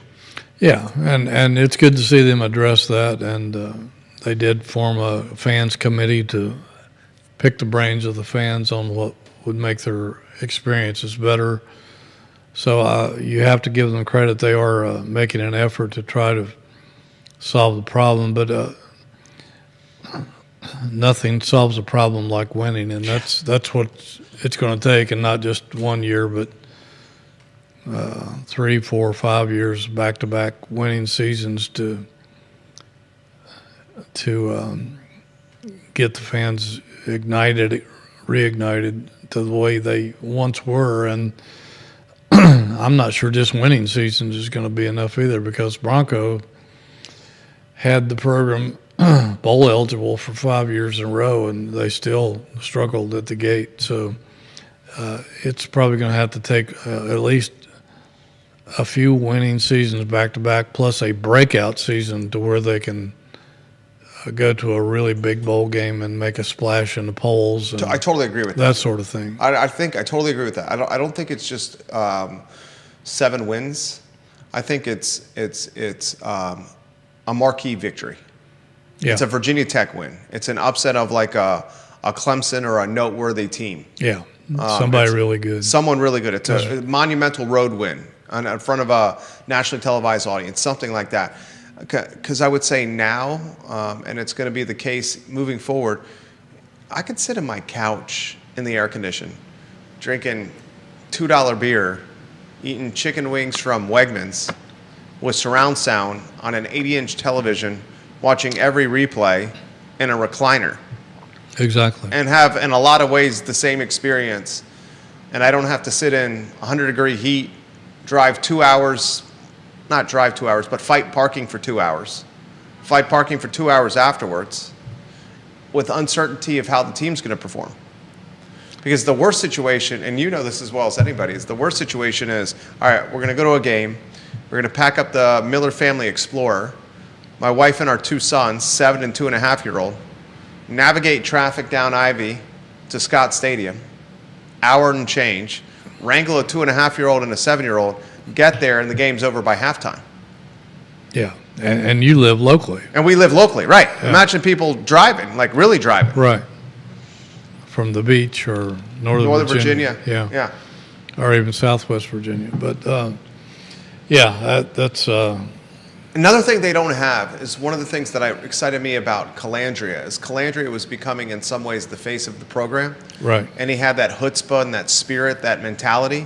Speaker 2: Yeah, and it's good to see them address that, and they did form a fans committee to pick the brains of the fans on what would make their experiences better. So you have to give them credit. They are making an effort to try to solve the problem, but nothing solves a problem like winning, and that's what it's going to take, and not just 1 year, but 3, 4, 5 years back-to-back winning seasons to to get the fans reignited to the way they once were. And I'm not sure just winning seasons is going to be enough either, because Bronco had the program bowl eligible for 5 years in a row, and they still struggled at the gate. So it's probably going to have to take at least a few winning seasons back to back, plus a breakout season to where they can go to a really big bowl game and make a splash in the polls. And
Speaker 1: I totally agree with
Speaker 2: that sort of thing.
Speaker 1: I totally agree with that. I don't think it's just 7 wins. I think it's a marquee victory.
Speaker 2: Yeah.
Speaker 1: It's a Virginia Tech win. It's an upset of like a Clemson or a noteworthy team.
Speaker 2: Yeah, somebody really good.
Speaker 1: Someone really good. It's a monumental road win in front of a nationally televised audience, something like that. Because I would say now, and it's going to be the case moving forward, I could sit on my couch in the air condition, drinking $2 beer, eating chicken wings from Wegmans with surround sound on an 80-inch television, watching every replay in a recliner.
Speaker 2: Exactly.
Speaker 1: And have, in a lot of ways, the same experience. And I don't have to sit in 100-degree heat, drive 2 hours, not drive 2 hours, but fight parking for 2 hours. Fight parking for 2 hours afterwards with uncertainty of how the team's going to perform. Because the worst situation, and you know this as well as anybody, is the worst situation is, all right, we're going to go to a game. We're going to pack up the Miller Family Explorer, my wife and our 2 sons, 7 and 2.5-year-old, navigate traffic down Ivy to Scott Stadium, hour and change, wrangle a 2.5-year-old and a 7-year-old, get there, and the game's over by halftime.
Speaker 2: Yeah, and you live locally.
Speaker 1: And we live locally, right.
Speaker 2: Yeah.
Speaker 1: Imagine people driving, like really driving.
Speaker 2: Right. From the beach or Northern Virginia.
Speaker 1: Yeah.
Speaker 2: Or even Southwest Virginia. But, that's...
Speaker 1: Another thing they don't have is one of the things that excited me about Calandria is Calandria was becoming in some ways the face of the program.
Speaker 2: Right.
Speaker 1: And he had that chutzpah and that spirit, that mentality.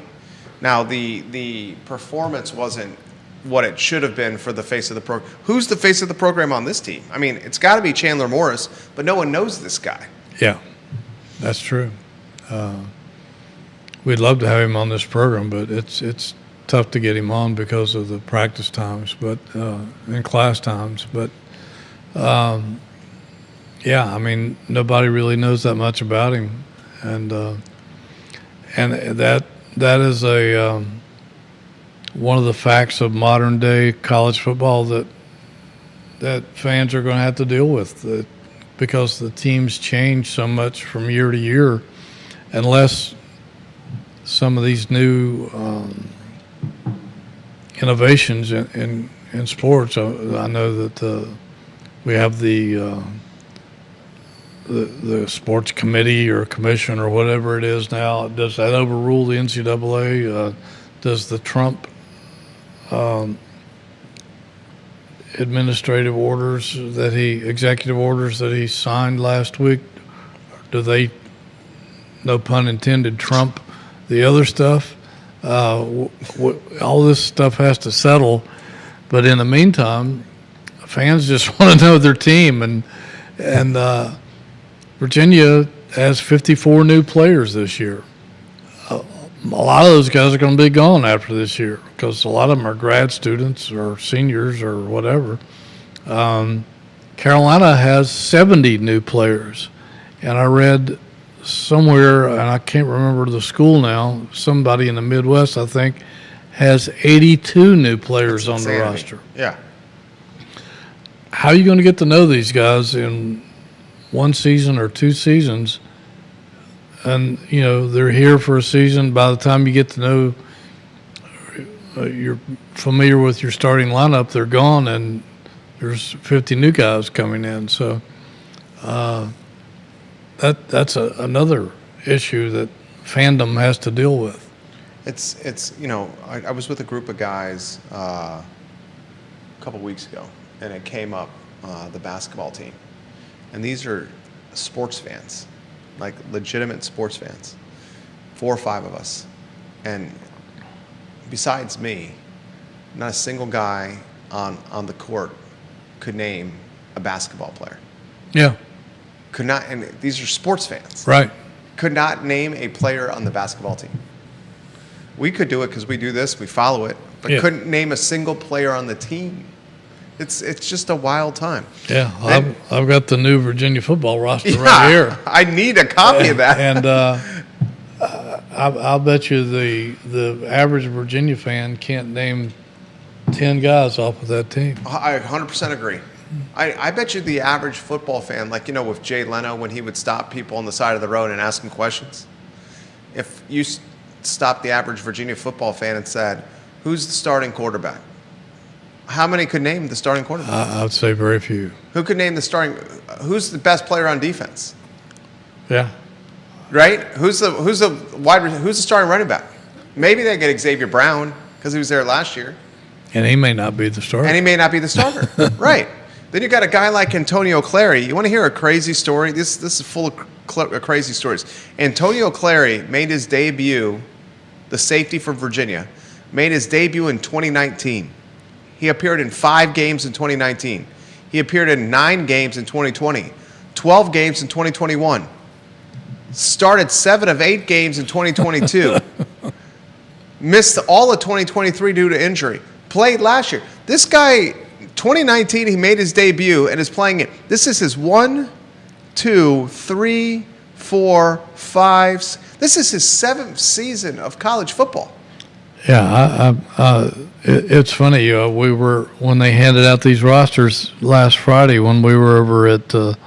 Speaker 1: Now, the performance wasn't what it should have been for the face of the program. Who's the face of the program on this team? I mean, it's got to be Chandler Morris, but no one knows this guy.
Speaker 2: Yeah, that's true. We'd love to have him on this program, but it's tough to get him on because of the practice times, but and class times. But I mean, nobody really knows that much about him, and that is a one of the facts of modern day college football that fans are going to have to deal with, because the teams change so much from year to year, unless some of these new innovations in sports. I know that we have the sports committee or commission or whatever it is now. Does that overrule the NCAA? Does the Trump executive orders that he signed last week, do they, no pun intended, trump the other stuff? All this stuff has to settle, but in the meantime, fans just want to know their team, and Virginia has 54 new players this year. A lot of those guys are going to be gone after this year because a lot of them are grad students or seniors or whatever. Carolina has 70 new players, and I read somewhere, and I can't remember the school now, somebody in the Midwest, I think, has 82 new players on the roster.
Speaker 1: Yeah.
Speaker 2: How are you going to get to know these guys in one season or 2 seasons? And, they're here for a season. By the time you get to know, you're familiar with your starting lineup, they're gone, and there's 50 new guys coming in. So that's another issue that fandom has to deal with.
Speaker 1: It's I was with a group of guys a couple weeks ago, and it came up, the basketball team. And these are sports fans, like legitimate sports fans, 4 or 5 of us. And besides me, not a single guy on the court could name a basketball player.
Speaker 2: Yeah.
Speaker 1: Could not, and these are sports fans.
Speaker 2: Right.
Speaker 1: Could not name a player on the basketball team. We could do it because we do this, we follow it, but
Speaker 2: Yeah.
Speaker 1: couldn't name a single player on the team. It's just a wild time.
Speaker 2: Yeah.
Speaker 1: Then-
Speaker 2: I've got the new Virginia football roster
Speaker 1: Yeah,
Speaker 2: right here.
Speaker 1: I need a copy of that.
Speaker 2: And I'll bet you the average Virginia fan can't name 10 guys off of that team.
Speaker 1: I 100% agree. I bet you the average football fan, like, with Jay Leno when he would stop people on the side of the road and ask them questions, if you stopped the average Virginia football fan and said, who's the starting quarterback? How many could name the starting quarterback?
Speaker 2: I would say very few.
Speaker 1: Who could name the starting? Who's the best player on defense?
Speaker 2: Yeah.
Speaker 1: Right? Who's the starting running back? Maybe they get Xavier Brown because he was there last year,
Speaker 2: And he may not be the starter.
Speaker 1: and he may not be the starter. Right? Then you got a guy like Antonio Clary. You want to hear a crazy story? This is full of crazy stories. Antonio Clary made his debut, the safety for Virginia, made his debut in 2019. He appeared in 5 games in 2019. He appeared in 9 games in 2020, 12 games in 2021. Started 7 of 8 games in 2022. Missed all of 2023 due to injury. Played last year. This guy, 2019, he made his debut and is playing it. This is his 1, 2, 3, 4, 5. This is his 7th season of college football.
Speaker 2: Yeah, it's funny. When they handed out these rosters last Friday when we were over at the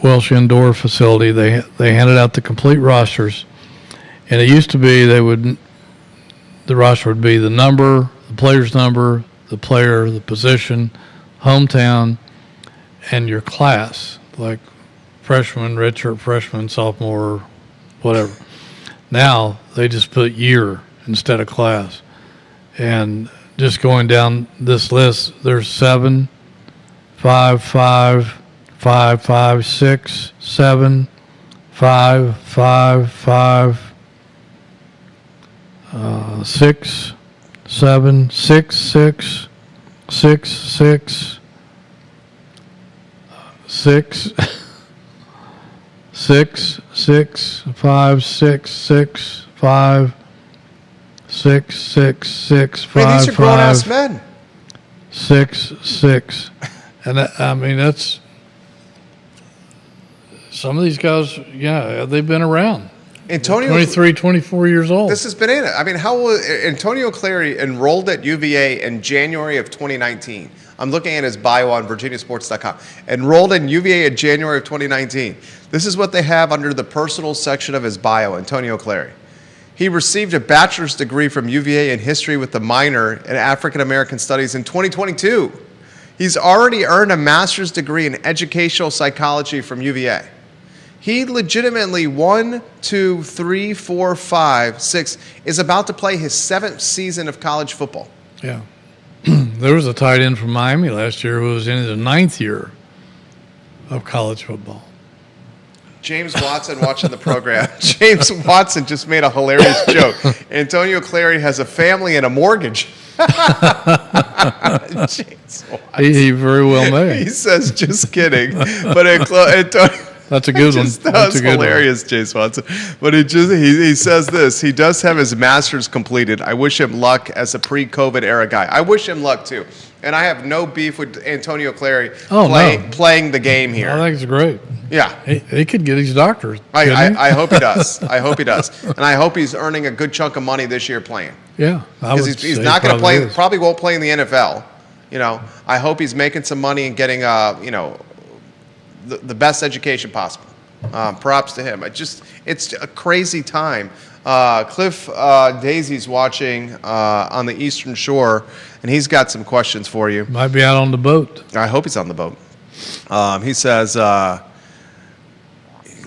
Speaker 2: Welsh Indoor facility. They handed out the complete rosters, and it used to be the roster would be the number, the player's number, the player, the position, hometown, and your class, like freshman, redshirt freshman, sophomore, whatever. Now they just put year instead of class. And just going down this list, there's 7, 5, 5, 5, 5, 6, 7, 5, 5, 5, 6, 7, 6, 6, 6, 6, 6, 6, 6, 5, 6, 6, 5, 6, 6, 6, 5,
Speaker 1: Man, these are grown-ass
Speaker 2: 5,
Speaker 1: men.
Speaker 2: 6, 6. And that's some of these guys, yeah, they've been around.
Speaker 1: Antonio,
Speaker 2: 23, 24 years old.
Speaker 1: this has been in it. I mean, how old? Antonio Clary enrolled at UVA in January of 2019. I'm looking at his bio on virginiasports.com. Enrolled in UVA in January of 2019. This is what they have under the personal section of his bio, Antonio Clary. He received a bachelor's degree from UVA in history with a minor in African American studies in 2022. He's already earned a master's degree in educational psychology from UVA. He legitimately 1, 2, 3, 4, 5, 6 is about to play his 7th season of college football.
Speaker 2: Yeah. There was a tight end from Miami last year who was in his 9th year of college football.
Speaker 1: James Watson watching the program. James Watson just made a hilarious joke. Antonio Clary has a family and a mortgage. James Watson.
Speaker 2: He very well may.
Speaker 1: He says, just kidding. But Antonio...
Speaker 2: That's a good one.
Speaker 1: That
Speaker 2: That's
Speaker 1: was
Speaker 2: a good
Speaker 1: hilarious, James Watson. But he says this. He does have his master's completed. I wish him luck as a pre-COVID era guy. I wish him luck too. And I have no beef with Antonio Clary playing the game here.
Speaker 2: I think it's great.
Speaker 1: Yeah.
Speaker 2: He could get his doctorate.
Speaker 1: I hope he does. I hope he does. And I hope he's earning a good chunk of money this year playing.
Speaker 2: Yeah.
Speaker 1: Because he's not going to play, probably won't play in the NFL. I hope he's making some money and getting, the best education possible. Props to him. It's a crazy time. Cliff Daisy's watching on the Eastern Shore, and he's got some questions for you.
Speaker 2: Might be out on the boat.
Speaker 1: I hope he's on the boat. He says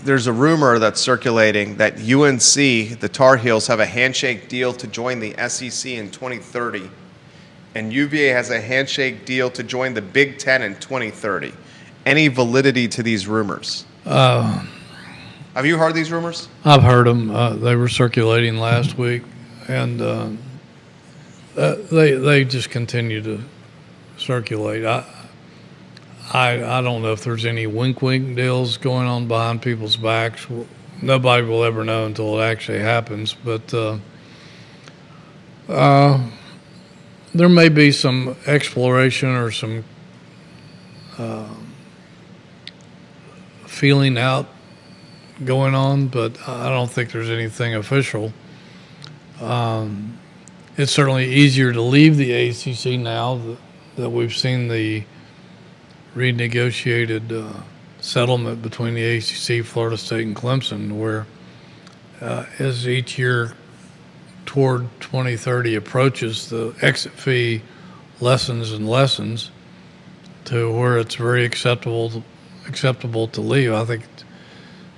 Speaker 1: there's a rumor that's circulating that UNC, the Tar Heels, have a handshake deal to join the SEC in 2030, and UVA has a handshake deal to join the Big Ten in 2030. Any validity to these rumors? Have you heard these rumors?
Speaker 2: I've heard them. They were circulating last week, and they just continue to circulate. I don't know if there's any wink deals going on behind people's backs. Nobody will ever know until it actually happens. But there may be some exploration or some feeling out going on, but I don't think there's anything official. It's certainly easier to leave the ACC now that we've seen the renegotiated settlement between the ACC, Florida State, and Clemson, where as each year toward 2030 approaches, the exit fee lessens and lessens to where it's very acceptable to leave. I think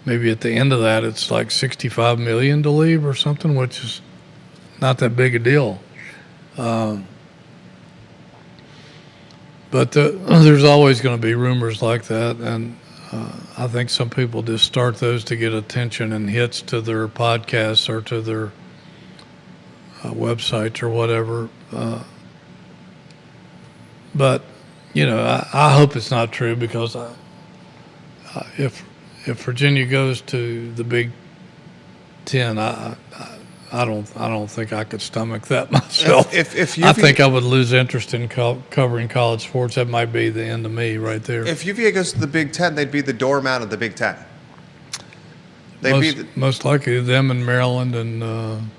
Speaker 2: maybe at the end of that, it's like $65 million to leave or something, which is not that big a deal. But there's always going to be rumors like that, and I think some people just start those to get attention and hits to their podcasts or to their websites or whatever. But I hope it's not true, because if Virginia goes to the Big Ten, I don't think I could stomach that myself.
Speaker 1: If
Speaker 2: I think I would lose interest in covering college sports. That might be the end of me right there.
Speaker 1: If UVA goes to the Big Ten, they'd be the doormat of the Big Ten.
Speaker 2: Most likely them and Maryland and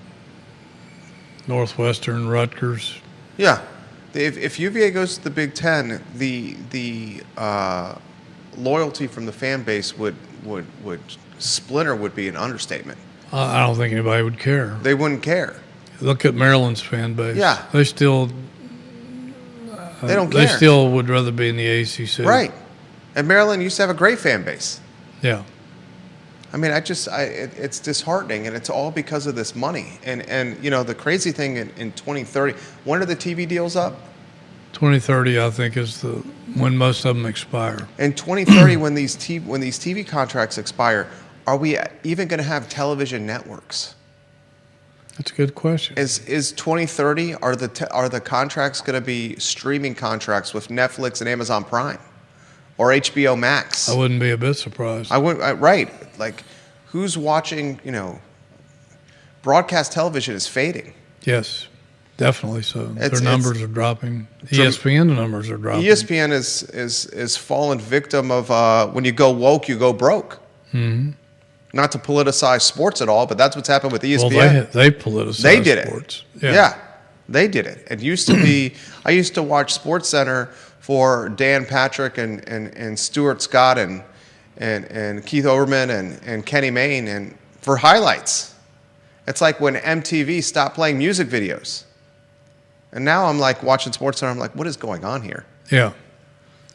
Speaker 2: Northwestern, Rutgers.
Speaker 1: Yeah. If UVA goes to the Big Ten, the loyalty from the fan base would splinter would be an understatement.
Speaker 2: I don't think anybody would care.
Speaker 1: They wouldn't care.
Speaker 2: Look at Maryland's fan base.
Speaker 1: Yeah.
Speaker 2: They still
Speaker 1: they don't care.
Speaker 2: They still would rather be in the ACC.
Speaker 1: Right. And Maryland used to have a great fan base.
Speaker 2: Yeah.
Speaker 1: I mean, it's disheartening, and it's all because of this money. And the crazy thing in 2030, when are the TV deals up?
Speaker 2: 2030, I think, is when most of them expire.
Speaker 1: In 2030, when these TV contracts expire, are we even going to have television networks?
Speaker 2: That's a good question.
Speaker 1: Is 2030, are the contracts going to be streaming contracts with Netflix and Amazon Prime or HBO Max?
Speaker 2: I wouldn't be a bit surprised.
Speaker 1: Right. Like, who's watching, broadcast television is fading.
Speaker 2: Yes, definitely so. Their numbers are dropping. ESPN numbers are dropping.
Speaker 1: ESPN is fallen victim of when you go woke, you go broke.
Speaker 2: Mm-hmm.
Speaker 1: Not to politicize sports at all, but that's what's happened with ESPN.
Speaker 2: Well, they politicized
Speaker 1: they did
Speaker 2: sports.
Speaker 1: It. Yeah, they did it. It used to be. I used to watch SportsCenter for Dan Patrick and Stuart Scott and Keith Olbermann and Kenny Mayne and for highlights. It's like when MTV stopped playing music videos. And now I'm like watching SportsCenter. I'm like, what is going on here?
Speaker 2: Yeah,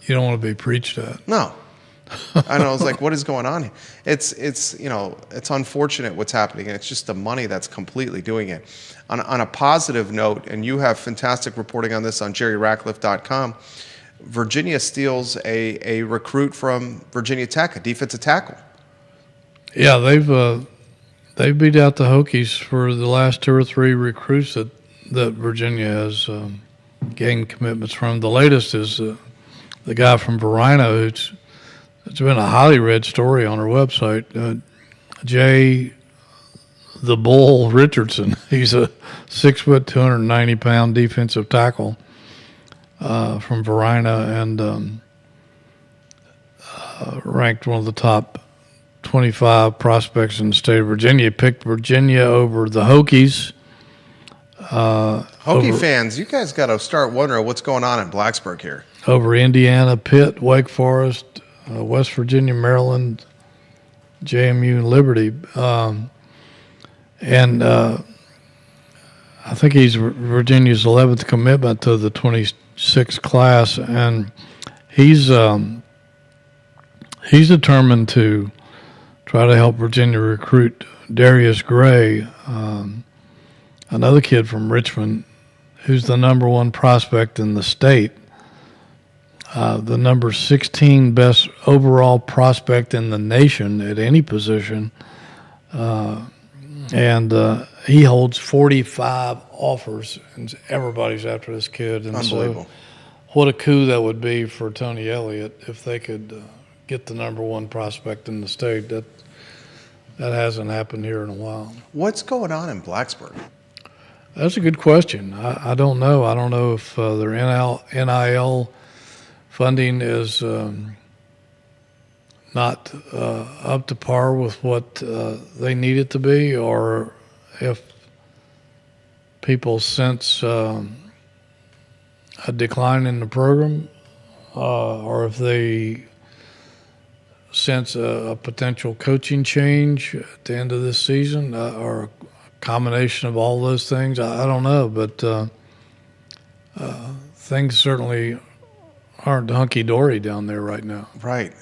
Speaker 2: you don't want to be preached at.
Speaker 1: No. I know. I was like, what is going on here? It's unfortunate what's happening, and it's just the money that's completely doing it. On a positive note, and you have fantastic reporting on this on jerryratcliffe.com, Virginia steals a recruit from Virginia Tech, a defensive tackle.
Speaker 2: Yeah, they've beat out the Hokies for the last 2 or 3 recruits that Virginia has gained commitments from. The latest is the guy from Verino, it's been a highly read story on our website. Jay the Bull Richardson. He's a 6 foot, 290 pound defensive tackle from Verino, and ranked one of the top 25 prospects in the state of Virginia. Picked Virginia over the Hokies.
Speaker 1: Hokie fans, you guys got to start wondering what's going on in Blacksburg here.
Speaker 2: Over Indiana, Pitt, Wake Forest, West Virginia, Maryland, JMU, and Liberty. And I think he's Virginia's 11th commitment to the 26 class, and he's determined to try to help Virginia recruit Darius Gray, another kid from Richmond, who's the number 1 prospect in the state. The number 16 best overall prospect in the nation at any position. And he holds 45 offers, and everybody's after this kid. And
Speaker 1: unbelievable.
Speaker 2: So what a coup that would be for Tony Elliott if they could get the number one prospect in the state. That hasn't happened here in a while.
Speaker 1: What's going on in Blacksburg?
Speaker 2: That's a good question. I don't know. I don't know if their NIL funding is not up to par with what they need it to be, or if people sense a decline in the program, or if they sense a potential coaching change at the end of this season, or a combination of all those things. I don't know, but things certainly aren't hunky-dory down there right now.
Speaker 1: Right.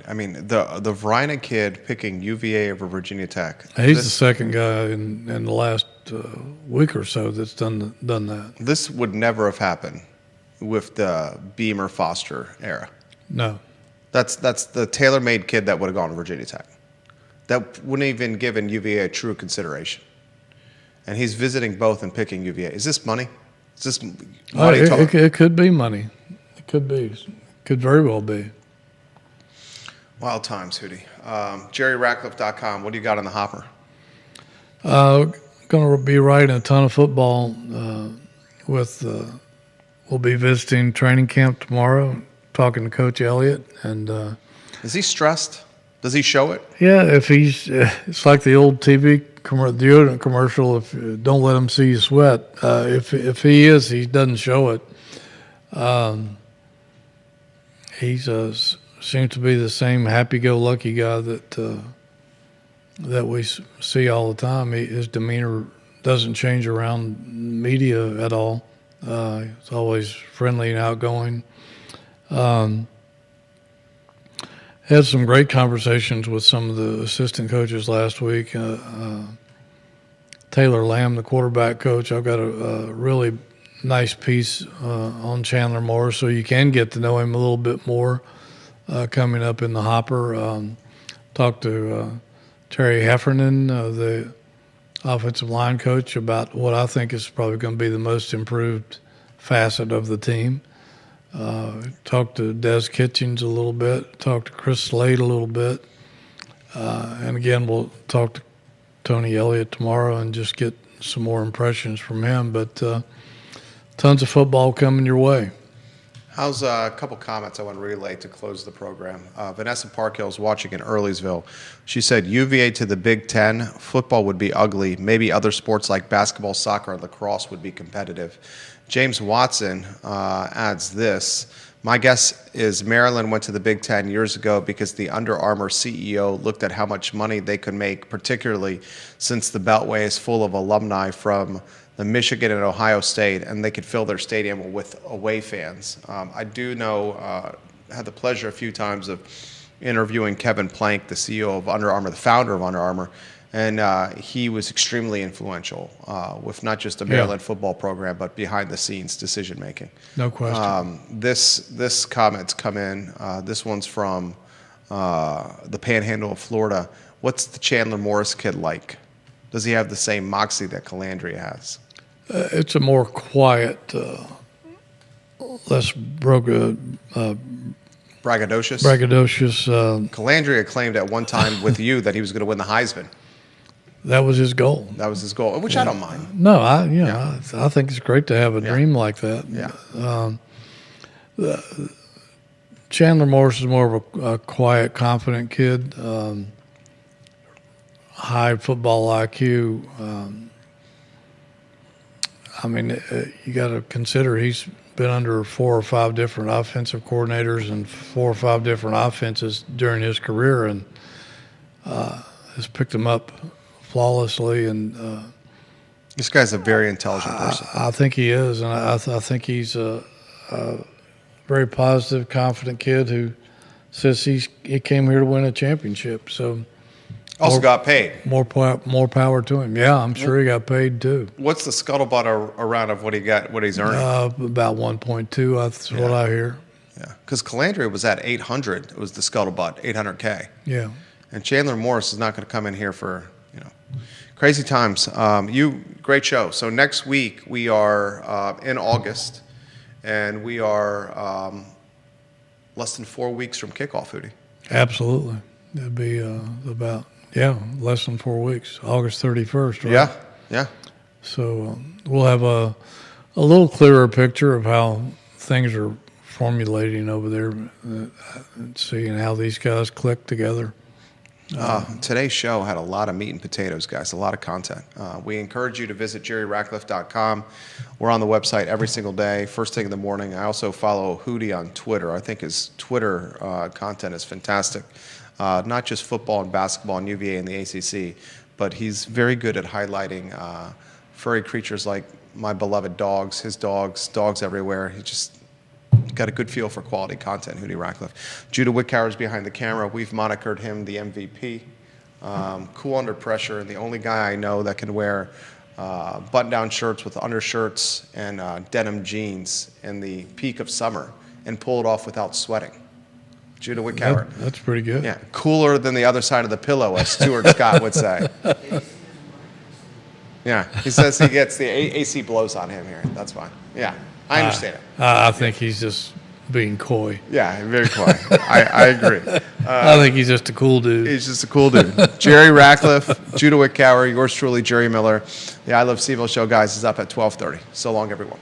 Speaker 1: I mean, the Vrina kid picking UVA over Virginia Tech.
Speaker 2: He's the second guy in the last week or so that's done that.
Speaker 1: This would never have happened with the Beamer Foster era.
Speaker 2: No.
Speaker 1: That's the tailor-made kid that would have gone to Virginia Tech. That wouldn't even given UVA a true consideration. And he's visiting both and picking UVA. Is this money? Is this money talk?
Speaker 2: It could be money. It could be. Could very well be.
Speaker 1: Wild times, Hootie. JerryRatcliffe.com. What do you got on the hopper?
Speaker 2: Going to be writing a ton of football. We'll be visiting training camp tomorrow, talking to Coach Elliott, and
Speaker 1: is he stressed? Does he show it?
Speaker 2: Yeah, if he's, it's like the old TV deodorant commercial. If don't let him see you sweat. If he is, he doesn't show it. He's seems to be the same happy-go-lucky guy that we see all the time. His demeanor doesn't change around media at all. He's always friendly and outgoing. Had some great conversations with some of the assistant coaches last week. Taylor Lamb, the quarterback coach, I've got a really nice piece on Chandler Morris, so you can get to know him a little bit more coming up in the hopper. Talked to Terry Heffernan, the offensive line coach, about what I think is probably going to be the most improved facet of the team. Talked to Des Kitchens a little bit, talked to Chris Slade a little bit. And again, we'll talk to Tony Elliott tomorrow and just get some more impressions from him. But tons of football coming your way.
Speaker 1: How's a couple comments I want to relay to close the program. Vanessa Parkhill is watching in Earleysville. She said, UVA to the Big Ten, football would be ugly. Maybe other sports like basketball, soccer, and lacrosse would be competitive. James Watson adds this. My guess is Maryland went to the Big Ten years ago because the Under Armour CEO looked at how much money they could make, particularly since the Beltway is full of alumni from the Michigan and Ohio State, and they could fill their stadium with away fans. I do know, had the pleasure a few times of interviewing Kevin Plank, the CEO of Under Armour, the founder of Under Armour, and he was extremely influential with not just the Maryland football program, but behind the scenes decision making.
Speaker 2: No question.
Speaker 1: This comment's come in. This one's from the Panhandle of Florida. What's the Chandler Morris kid like? Does he have the same moxie that Calandria has?
Speaker 2: It's a more quiet, less braggadocious.
Speaker 1: Calandria claimed at one time with you that he was going to win the Heisman.
Speaker 2: That was his goal.
Speaker 1: That was his goal, which I don't mind.
Speaker 2: No, I think it's great to have a dream like that.
Speaker 1: Yeah.
Speaker 2: Chandler Morris is more of a quiet, confident kid. High football IQ. You got to consider he's been under 4 or 5 different offensive coordinators and 4 or 5 different offenses during his career, and has picked them up flawlessly. And
Speaker 1: this guy's a very intelligent person.
Speaker 2: I think he is, and I think he's a very positive, confident kid who says he came here to win a championship. So.
Speaker 1: Also got paid.
Speaker 2: More power to him. Yeah, I'm sure he got paid too.
Speaker 1: What's the scuttlebutt around of what he's earning?
Speaker 2: About 1.2. That's what I hear.
Speaker 1: Yeah, because Calandria was at 800. It was the scuttlebutt, 800K.
Speaker 2: Yeah.
Speaker 1: And Chandler Morris is not going to come in here for crazy times. Great show. So next week we are in August, and we are less than 4 weeks from kickoff, Hootie.
Speaker 2: Absolutely. It'd be about, less than 4 weeks, August 31st, right?
Speaker 1: Yeah, yeah.
Speaker 2: So we'll have a little clearer picture of how things are formulating over there, seeing how these guys click together.
Speaker 1: Today's show had a lot of meat and potatoes, guys, a lot of content. We encourage you to visit jerryratcliffe.com. We're on the website every single day, first thing in the morning. I also follow Hootie on Twitter. I think his Twitter content is fantastic. Not just football and basketball and UVA and the ACC, but he's very good at highlighting furry creatures like my beloved dogs, his dogs, dogs everywhere. He just got a good feel for quality content, Hootie Ratcliffe. Judah Whitcower's behind the camera. We've monikered him the MVP. Cool under pressure, and the only guy I know that can wear button-down shirts with undershirts and denim jeans in the peak of summer and pull it off without sweating. Judah Whitcower.
Speaker 2: That's pretty good.
Speaker 1: Yeah, cooler than the other side of the pillow, as Stuart Scott would say. Yeah, he says he gets the AC blows on him here. That's fine. Yeah, I understand it.
Speaker 2: I think he's just being coy.
Speaker 1: Yeah, very coy. I agree.
Speaker 2: I think he's just a cool dude.
Speaker 1: He's just a cool dude. Jerry Ratcliffe, Judah Whitcower, yours truly, Jerry Miller. The I Love CVille show, guys, is up at 12:30. So long, everyone.